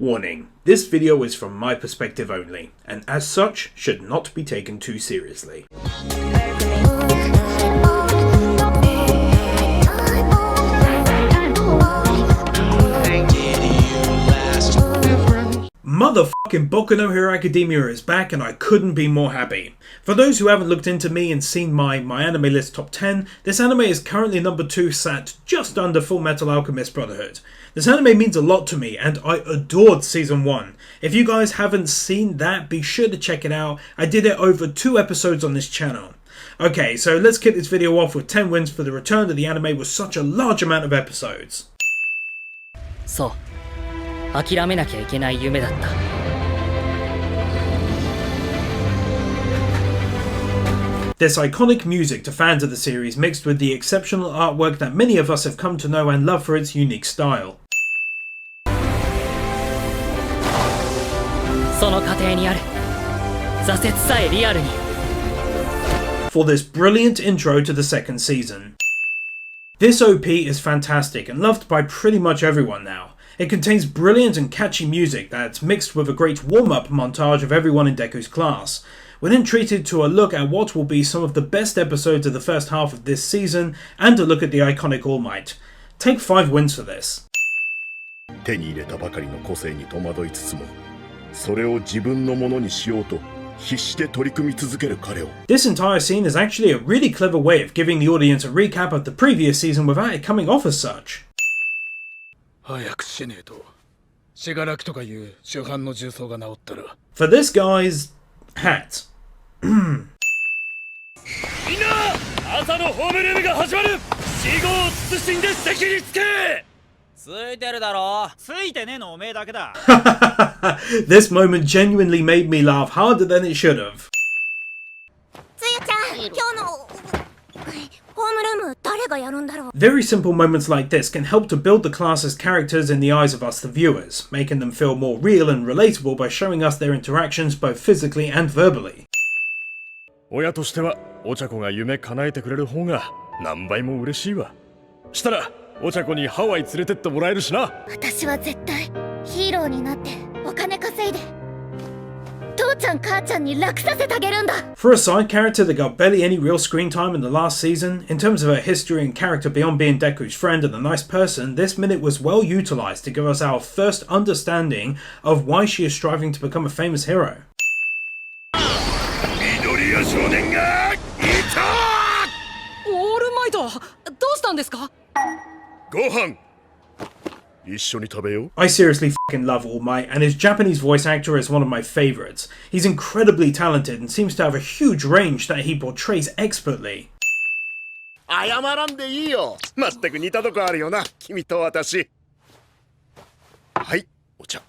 Warning, this video is from my perspective only, and as such, should not be taken too seriously. Motherfucking Boku no Hero Academia is back and I couldn't be more happy. For those who haven't looked into me and seen my anime list top 10, this anime is currently number 2, sat just under Full Metal Alchemist Brotherhood. This anime means a lot to me and I adored season 1. If you guys haven't seen that, be sure to check it out. I did it over 2 episodes on this channel. Okay, so let's kick this video off with 10 wins for the return to the anime with such a large amount of episodes. So. 諦めなきゃいけない夢だった。This iconic music to fans of the series mixed with the exceptional artwork that many of us have come to know and love for its unique style. その過程にある挫折さえリアルに。For this brilliant intro to the second season. This OP is fantastic and loved by pretty much everyone now. It contains brilliant and catchy music that's mixed with a great warm-up montage of everyone in Deku's class. We're then treated to a look at what will be some of the best episodes of the first half of this season, and a look at the iconic All Might. Take 5 wins for this. 手に入れたばかりの個性に戸惑いつつも、それを自分のものにしようと必死で取り組み続ける彼を。This entire scene is actually a really clever way of giving the audience a recap of the previous season without it coming off as such. 早くしねえと死柄木とかいう主犯の重曹が治ったら For this guy's hat. みんな朝のホームルームが始まる死後を慎んで席につけついてるだろついてねえのおめえだけだ This moment genuinely made me laugh harder than it should have. つゆちゃん今日のホームルーム誰がやるんだろう Very simple moments like this can help to build the class's characters in the eyes of us the viewers, making them feel more real and relatable by showing us their interactions both physically and verbally. 親としてはお茶子が夢叶えてくれる方が何倍も嬉しいわ。したらお茶子にハワイ連れてってもらえるしな。私は絶対ヒーローになってお金稼いで父ちゃん母ちゃんに楽させてあげるんだ For a side character that got barely any real screen time in the last season, in terms of her history and character beyond being Deku's friend and a nice person, this minute was well utilised to give us our first understanding of why she is striving to become a famous hero. 緑谷少年がいた！オールマイト、どうしたんですか？ご飯一緒に食べよう。 I seriously fucking love All Might, and his Japanese voice actor is one of my favourites. He's incredibly talented and seems to have a huge range that he portrays expertly. 謝らんでいいよ。まったく似たとこあるよな、君と私。はい、お茶。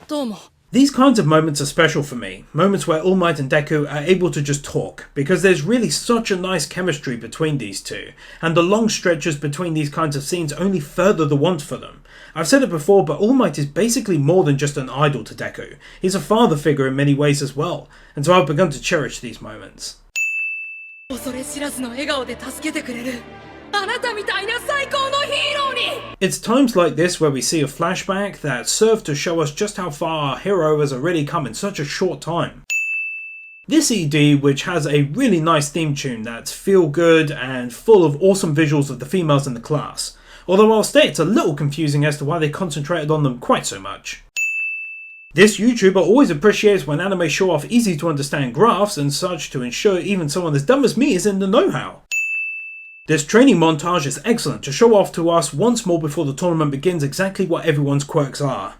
どうも。 These kinds of moments are special for me, moments where All Might and Deku are able to just talk, because there's really such a nice chemistry between these two, and the long stretches between these kinds of scenes only further the want for them. I've said it before, but All Might is basically more than just an idol to Deku. He's a father figure in many ways as well, and so I've begun to cherish these moments. 恐れ知らずの笑顔で助けてくれる。あなたみたいな最高のヒーローに It's times like this where we see a flashback that serve to show us just how far our hero has already come in such a short time. This ED, which has a really nice theme tune that's feel good and full of awesome visuals of the females in the class, although I'll say it's a little confusing as to why they concentrated on them quite so much. This YouTuber always appreciates when anime show off easy to understand graphs and such to ensure even someone as dumb as me is in the know-how. This training montage is excellent to show off to us once more before the tournament begins exactly what everyone's quirks are.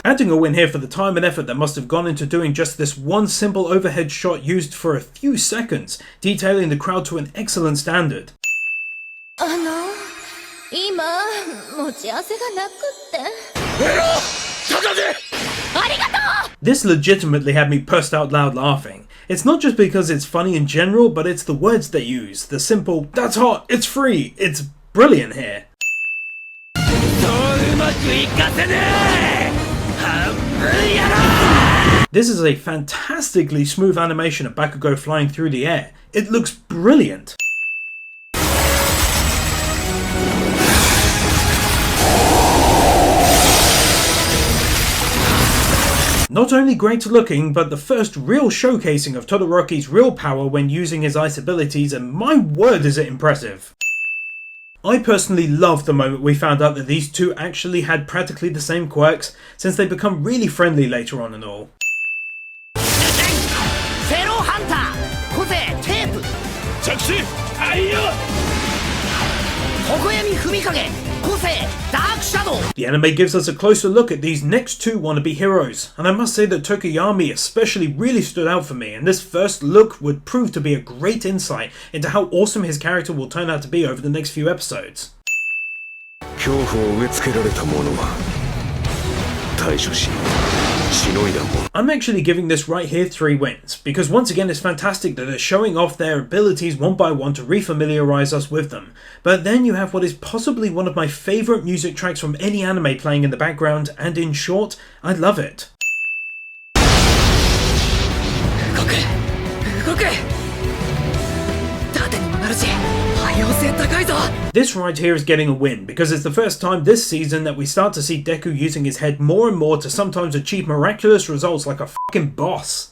Adding a win here for the time and effort that must have gone into doing just this one simple overhead shot used for a few seconds, detailing the crowd to an excellent standard. 今持ち合わせがなくってThis legitimately had me pursed out loud laughing. It's not just because it's funny in general, but it's the words they use. The simple, that's hot, it's free, it's brilliant here. This is a fantastically smooth animation of Bakugo flying through the air. It looks brilliant. not only great looking, but the first real showcasing of Todoroki's real power when using his ice abilities, and my word is it impressive. I personally loved the moment we found out that these two actually had practically the same quirks, since they become really friendly later on and all. The anime gives us a closer look at these next two wannabe heroes, and I must say that Tokoyami especially really stood out for me, and this first look would prove to be a great insight into how awesome his character will turn out to be over the next few episodes. I'm actually giving this right here 3 wins, because once again it's fantastic that they're showing off their abilities one by one to refamiliarize us with them. But then you have what is possibly one of my favourite music tracks from any anime playing in the background, and in short, I love it. This right here is getting a win, because it's the first time this season that we start to see Deku using his head more and more to sometimes achieve miraculous results like a fucking boss.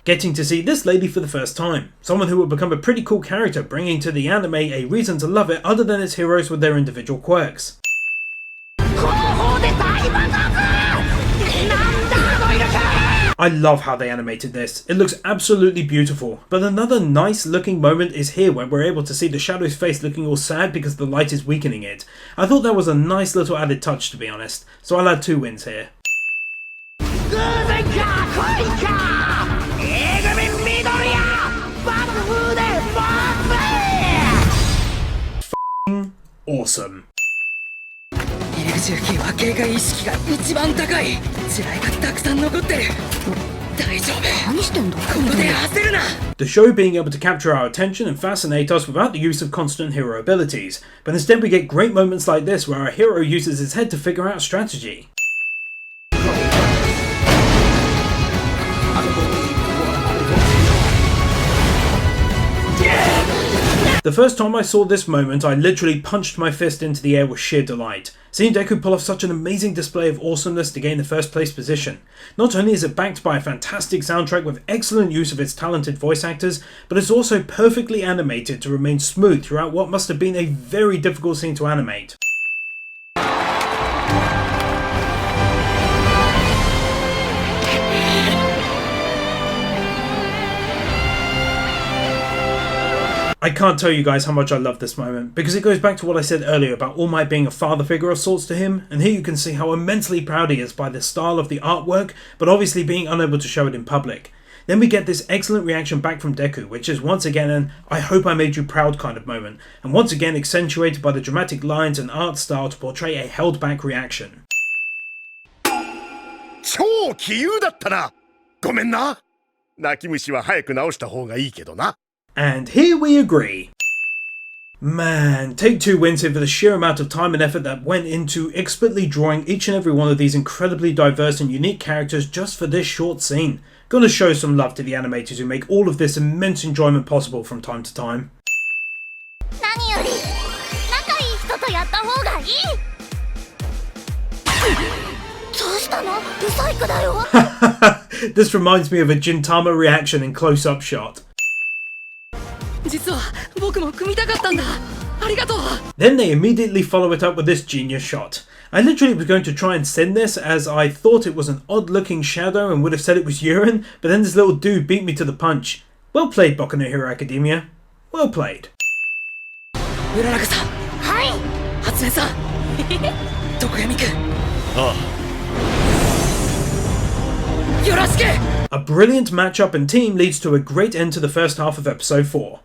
Getting to see this lady for the first time, someone who will become a pretty cool character, bringing to the anime a reason to love it other than its heroes with their individual quirks. I love how they animated this, it looks absolutely beautiful, but another nice looking moment is here when we're able to see the shadow's face looking all sad because the light is weakening it. I thought that was a nice little added touch, to be honest, so I'll add 2 wins here. F***ing awesome. The show being able to capture our attention and fascinate us without the use of constant hero abilities, but instead we get great moments like this where our hero uses his head to figure out strategy. The first time I saw this moment, I literally punched my fist into the air with sheer delight. Seeing Deku pull off such an amazing display of awesomeness to gain the first place position. Not only is it backed by a fantastic soundtrack with excellent use of its talented voice actors, but it's also perfectly animated to remain smooth throughout what must have been a very difficult scene to animate. I can't tell you guys how much I love this moment, because it goes back to what I said earlier about All Might being a father figure of sorts to him, and here you can see how immensely proud he is by the style of the artwork, but obviously being unable to show it in public. Then we get this excellent reaction back from Deku, which is once again an I hope I made you proud kind of moment, and once again accentuated by the dramatic lines and art style to portray a held back reaction. 超奇遇だったな。ごめんな。泣き虫は早く治した方がいいけどな。 And here we agree. Man, Take 2 wins here for the sheer amount of time and effort that went into expertly drawing each and every one of these incredibly diverse and unique characters just for this short scene. Gonna show some love to the animators who make all of this immense enjoyment possible from time to time. This reminds me of a Gintama reaction in close-up shot. Then they immediately follow it up with this genius shot. I literally was going to try and send this as I thought it was an odd looking shadow and would have said it was urine, but then this little dude beat me to the punch. Well played, Boku no Hero Academia. Well played. A brilliant matchup and team leads to a great end to the first half of episode 4.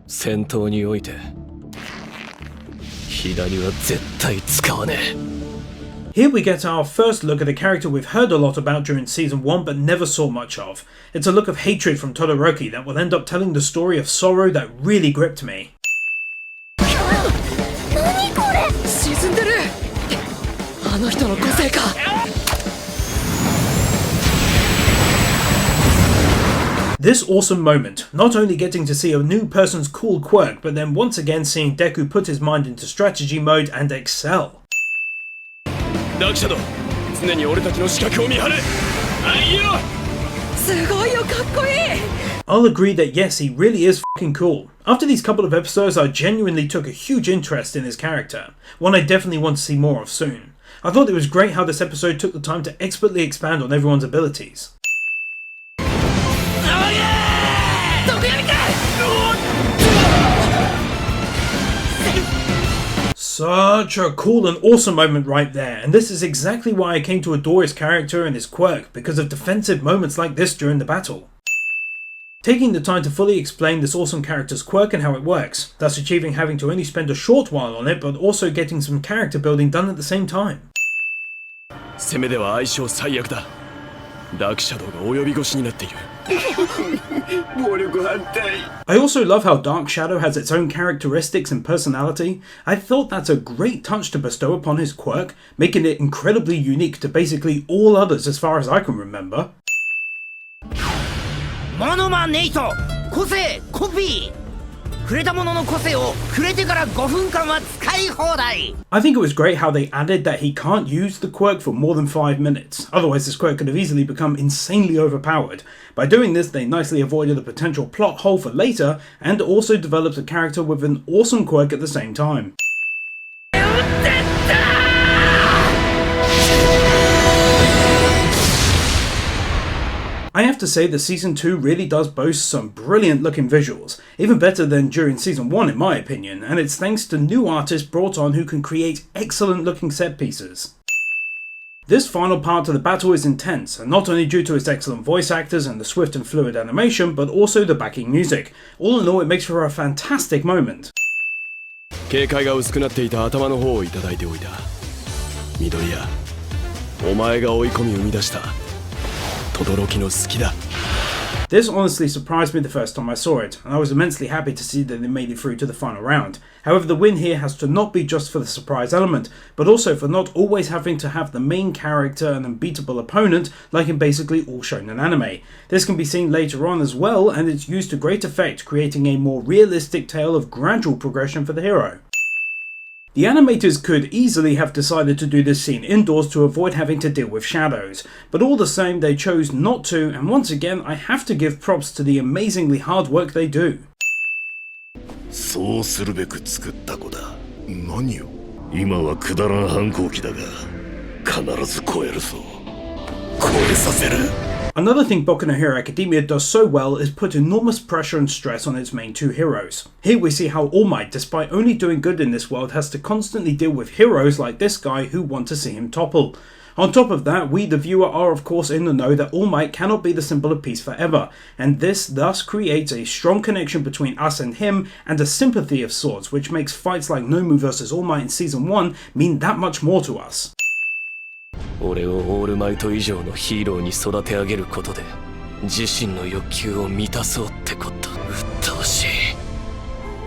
戦闘において左は絶対使わねえ。 Here we get our first look at a character we've heard a lot about during season 1 but never saw much of. It's a look of hatred from Todoroki that will end up telling the story of sorrow that really gripped me. This awesome moment, not only getting to see a new person's cool quirk, but then once again seeing Deku put his mind into strategy mode and excel. ダークシャドウ、常に俺たちの死角を見張れ。はいよ。すごいよ、かっこいい。 I'll agree that yes, he really is fucking cool. After these couple of episodes, I genuinely took a huge interest in his character, one I definitely want to see more of soon. I thought it was great how this episode took the time to expertly expand on everyone's abilities. Such a cool and awesome moment right there, and this is exactly why I came to adore his character and his quirk, because of defensive moments like this during the battle. Taking the time to fully explain this awesome character's quirk and how it works, thus achieving having to only spend a short while on it, but also getting some character building done at the same time. 攻めでは相性最悪だ。ダークシャドウが及び腰になっている。暴力反対。I also love how Dark Shadow has its own characteristics and personality. I thought that's a great touch to bestow upon his quirk, making it incredibly unique to basically all others as far as I can remember. モノマネイト、個性、コピー。触れたものの個性を触れてから5分間は使い放題。 I think it was great how they added that he can't use the quirk for more than 5 minutes, otherwise this quirk could have easily become insanely overpowered. By doing this, they nicely avoided a potential plot hole for later, and also developed a character with an awesome quirk at the same time. I have to say that Season 2 really does boast some brilliant looking visuals, even better than during Season 1 in my opinion, and it's thanks to new artists brought on who can create excellent looking set pieces. This final part to the battle is intense, and not only due to its excellent voice actors and the swift and fluid animation, but also the backing music. All in all, it makes for a fantastic moment. 警戒が薄くなっていた頭の方をいただいておいた。緑谷、お前が追い込み生み出した。 This honestly surprised me the first time I saw it, and I was immensely happy to see that they made it through to the final round. However, the win here has to not be just for the surprise element, but also for not always having to have the main character an unbeatable opponent like in basically all shonen anime. This can be seen later on as well, and it's used to great effect, creating a more realistic tale of gradual progression for the hero. The animators could easily have decided to do this scene indoors to avoid having to deal with shadows, but all the same they chose not to, and once again I have to give props to the amazingly hard work they do. そうするべく作った子だ。何よ。今はくだらん反抗期だが、必ず超えるぞ。超えさせる。 Another thing Boku no Hero Academia does so well is put enormous pressure and stress on its main two heroes. Here we see how All Might, despite only doing good in this world, has to constantly deal with heroes like this guy who want to see him topple. On top of that, we the viewer are of course in the know that All Might cannot be the symbol of peace forever, and this thus creates a strong connection between us and him and a sympathy of sorts, which makes fights like Nomu vs All Might in Season 1 mean that much more to us. 俺をオールマイト以上のヒーローに育て上げることで自身の欲求を満たそうってこと。鬱陶しい。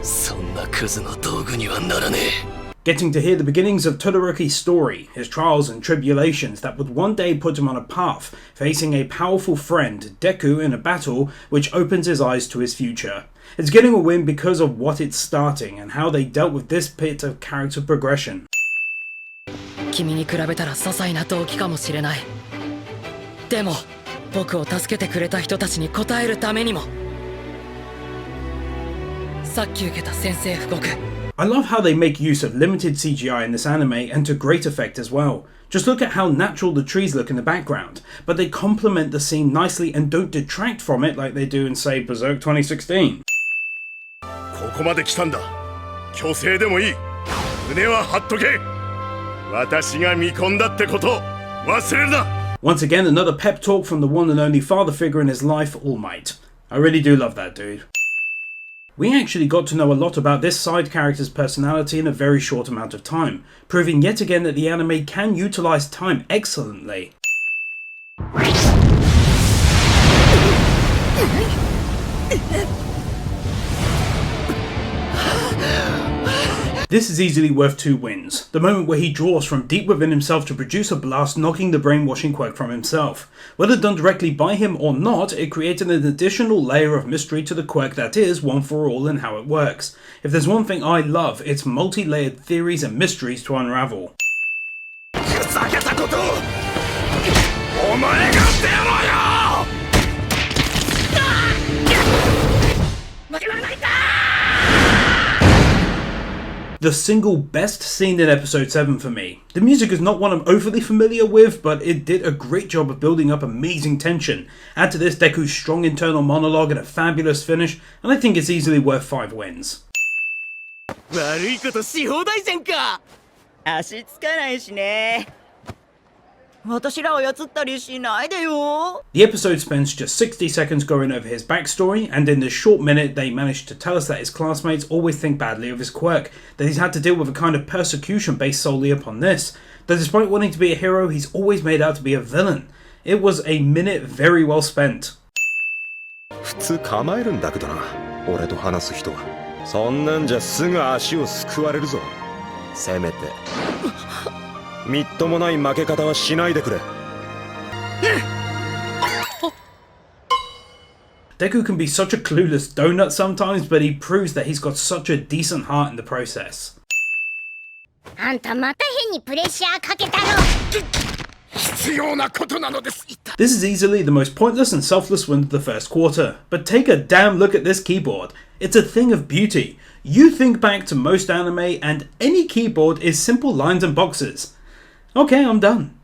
そんなクズの道具にはならねえ。 Getting to hear the beginnings of Todoroki's story, his trials and tribulations that would one day put him on a path, facing a powerful friend, Deku, in a battle which opens his eyes to his future. It's getting a win because of what it's starting and how they dealt with this bit of character progression. 君に比べたら些細な動機かもしれない。でも僕を助けてくれた人たちに応えるためにも。さっき受けた宣戦布告。 I love how they make use of limited CGI in this anime and to great effect as well. Just look at how natural the trees look in the background, but they complement the scene nicely and don't detract from it like they do in, say, Berserk 2016. ここまで来たんだ。虚勢でもいい。胸は張っとけ。私が見込んだってこと忘れるな。 Once again, another pep talk from the one and only father figure in his life, All Might. I really do love that dude. We actually got to know a lot about this side character's personality in a very short amount of time, proving yet again that the anime can utilize time excellently. This is easily worth 2 wins. The moment where he draws from deep within himself to produce a blast, knocking the brainwashing quirk from himself. Whether done directly by him or not, it created an additional layer of mystery to the quirk that is One For All and how it works. If there's one thing I love, it's multi-layered theories and mysteries to unravel. The single best scene in episode 7 for me. The music is not one I'm overly familiar with, but it did a great job of building up amazing tension. Add to this Deku's strong internal monologue and a fabulous finish, and I think it's easily worth 5 wins. 悪いことし放題じゃんか。足つかないしね。私らを操ったりしないでよ。 The episode spends just 60 seconds going over his backstory, and in this short minute they manage to tell us that his classmates always think badly of his quirk, that he's had to deal with a kind of persecution based solely upon this, that despite wanting to be a hero, he's always made out to be a villain. It was a minute very well spent. 普通構えるんだけどな、俺と話す人は。そんなんじゃすぐ足をすくわれるぞ。せめてみっともない負け方はしないでくれ。Deku can be such a clueless donut sometimes, but he proves that he's got such a decent heart in the process. あんたまた変にプレッシャーかけたろ。必要なことなのです。 This is easily the most pointless and selfless win of the first quarter, but take a damn look at this keyboard. It's a thing of beauty. You think back to most anime and any keyboard is simple lines and boxes. Okay, I'm done.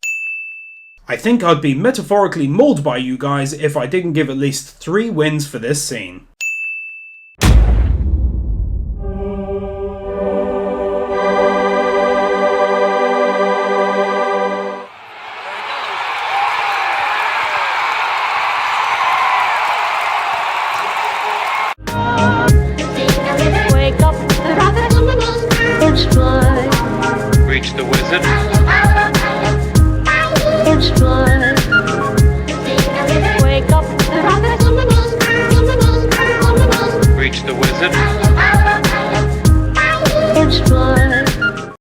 I think I'd be metaphorically mauled by you guys if I didn't give at least 3 wins for this scene.